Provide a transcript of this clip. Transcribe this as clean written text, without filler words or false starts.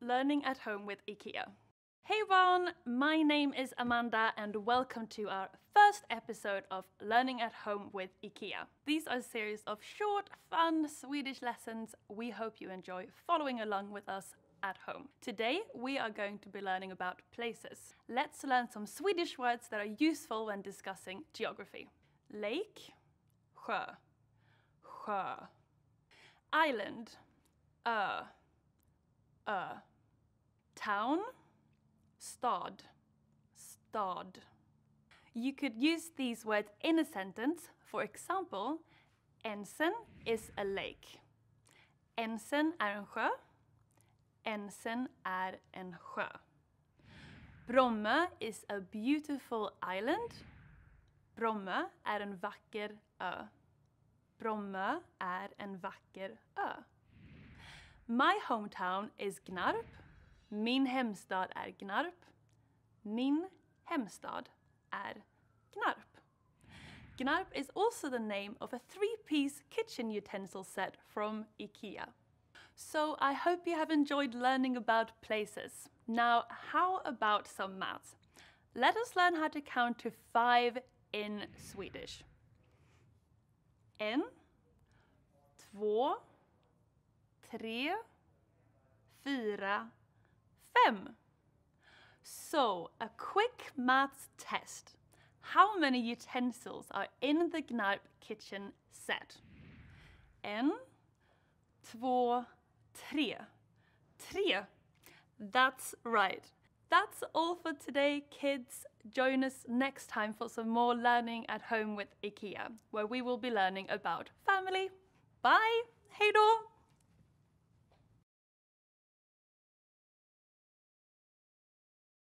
Learning at Home with IKEA. Hey everyone, my name is Amanda and welcome to our first episode of Learning at Home with IKEA. These are a series of short, fun Swedish lessons we hope you enjoy following along with us at home. Today we are going to be learning about places. Let's learn some Swedish words that are useful when discussing geography. Lake, sjö, sjö. Island, ö. Town, stad, stad. You could use these words in a sentence. For example, Ensen is a lake. Ensen är en sjö. Ensen är en sjö. Bromma is a beautiful island. Bromma är en vacker ö. Bromma är en vacker ö. My hometown is Gnarp. Min hemstad är Gnarp. Min hemstad är Gnarp. Gnarp is also the name of a 3-piece kitchen utensil set from IKEA. So I hope you have enjoyed learning about places. Now, how about some maths? Let us learn how to count to 5 in Swedish. 1, 2, 3, 4, 5. So, a quick maths test. How many utensils are in the Gnarp kitchen set? 1, 2, 3. 3. That's right. That's all for today, kids. Join us next time for some more learning at home with IKEA, where we will be learning about family. Bye! Hej då!